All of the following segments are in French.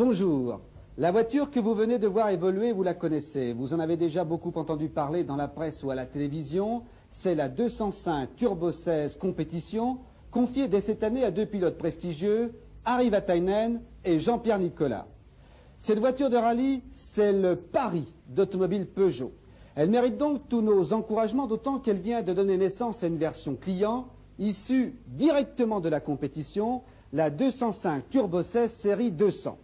Bonjour. La voiture que vous venez de voir évoluer, vous la connaissez. Vous en avez déjà beaucoup entendu parler dans la presse ou à la télévision. C'est la 205 Turbo 16 Compétition, confiée dès cette année à deux pilotes prestigieux, Harry Vatainen et Jean-Pierre Nicolas. Cette voiture de rallye, c'est le pari d'Automobile Peugeot. Elle mérite donc tous nos encouragements, d'autant qu'elle vient de donner naissance à une version client, issue directement de la compétition, la 205 Turbo 16 série 200.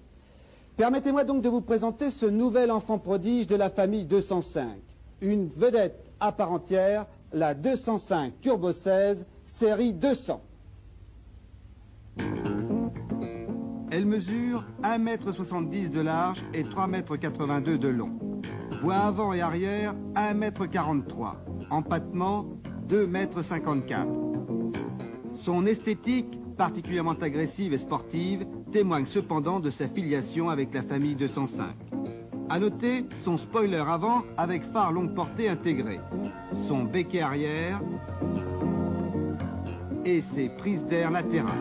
Permettez-moi donc de vous présenter ce nouvel enfant prodige de la famille 205. Une vedette à part entière, la 205 Turbo 16 série 200. Elle mesure 1,70 m de large et 3,82 m de long. Voie avant et arrière 1,43 m. Empattement 2,54 m. Son esthétique, particulièrement agressive et sportive, témoigne cependant de sa filiation avec la famille 205. A noter son spoiler avant avec phare longue portée intégré, son becquet arrière et ses prises d'air latérales.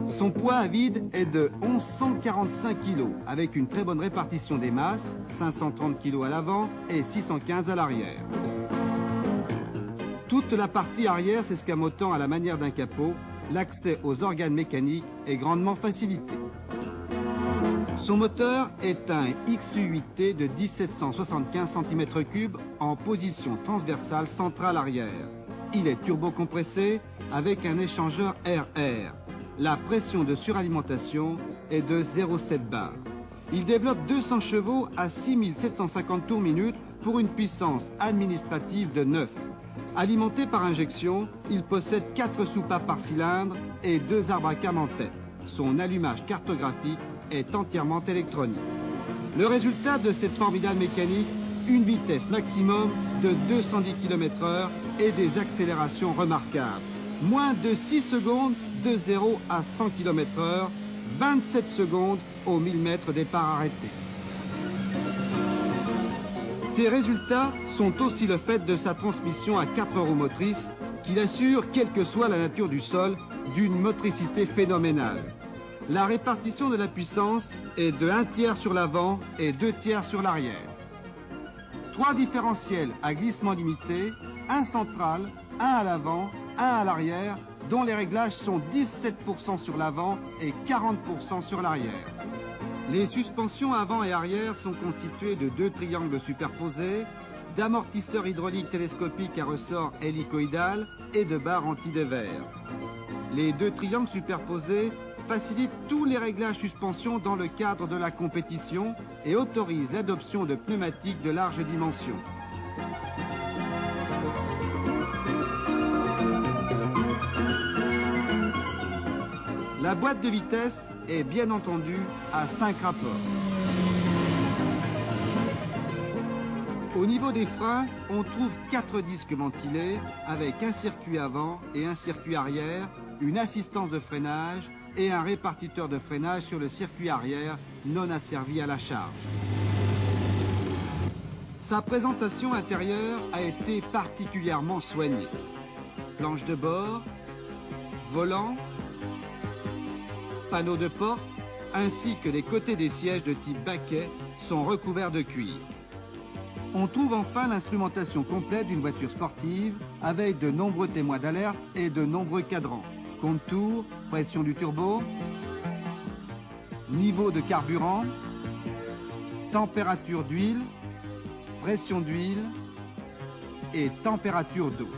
Son poids à vide est de 1145 kg, avec une très bonne répartition des masses, 530 kg à l'avant et 615 à l'arrière. Toute la partie arrière s'escamotant à la manière d'un capot, l'accès aux organes mécaniques est grandement facilité. Son moteur est un XU8T de 1775 cm3 en position transversale centrale arrière. Il est turbo-compressé avec un échangeur RR. La pression de suralimentation est de 0,7 bar. Il développe 200 chevaux à 6750 tours minute pour une puissance administrative de 9. Alimenté par injection, il possède 4 soupapes par cylindre et 2 arbres à cam en tête. Son allumage cartographique est entièrement électronique. Le résultat de cette formidable mécanique, une vitesse maximum de 210 km/h et des accélérations remarquables. Moins de 6 secondes de 0 à 100 km/h, 27 secondes au 1000 mètres départ arrêté. Ces résultats sont aussi le fait de sa transmission à 4 roues motrices qui l'assure, quelle que soit la nature du sol, d'une motricité phénoménale. La répartition de la puissance est de 1/3 sur l'avant et 2/3 sur l'arrière. 3 différentiels à glissement limité, un central, un à l'avant, un à l'arrière, dont les réglages sont 17% sur l'avant et 40% sur l'arrière. Les suspensions avant et arrière sont constituées de 2 triangles superposés, d'amortisseurs hydrauliques télescopiques à ressort hélicoïdal et de barres anti-dévers. Les 2 triangles superposés facilitent tous les réglages suspension dans le cadre de la compétition et autorisent l'adoption de pneumatiques de large dimension. La boîte de vitesse est bien entendu à 5 rapports. Au niveau des freins, on trouve 4 disques ventilés avec un circuit avant et un circuit arrière, une assistance de freinage et un répartiteur de freinage sur le circuit arrière non asservi à la charge. Sa présentation intérieure a été particulièrement soignée. Planche de bord, volant, panneaux de porte, ainsi que les côtés des sièges de type baquet sont recouverts de cuir. On trouve enfin l'instrumentation complète d'une voiture sportive avec de nombreux témoins d'alerte et de nombreux cadrans. Compte-tours, pression du turbo, niveau de carburant, température d'huile, pression d'huile et température d'eau.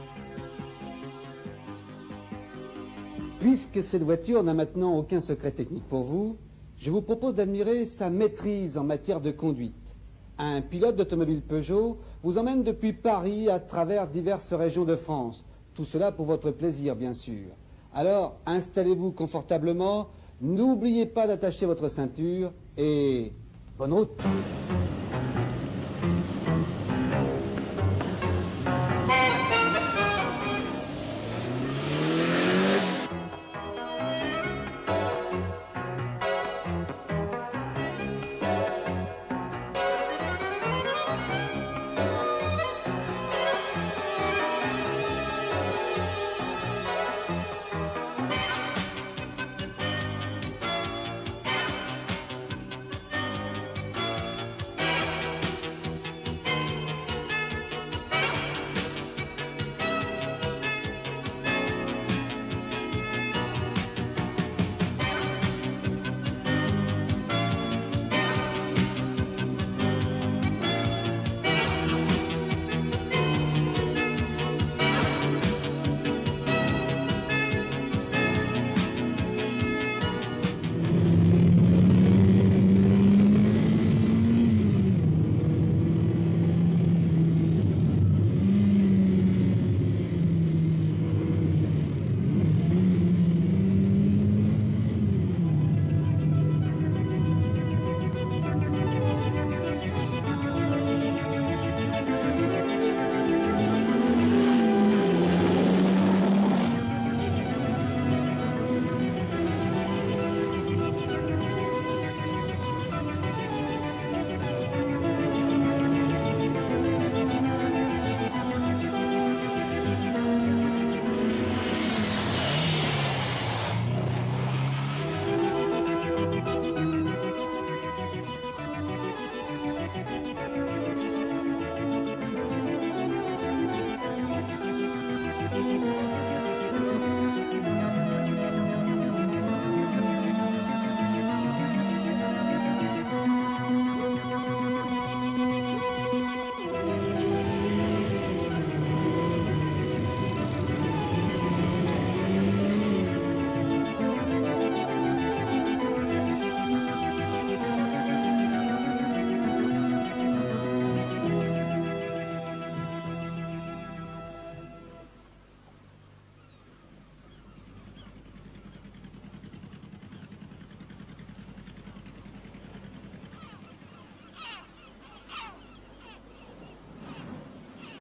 Puisque cette voiture n'a maintenant aucun secret technique pour vous, je vous propose d'admirer sa maîtrise en matière de conduite. Un pilote d'automobile Peugeot vous emmène depuis Paris à travers diverses régions de France. Tout cela pour votre plaisir, bien sûr. Alors, installez-vous confortablement, n'oubliez pas d'attacher votre ceinture et bonne route.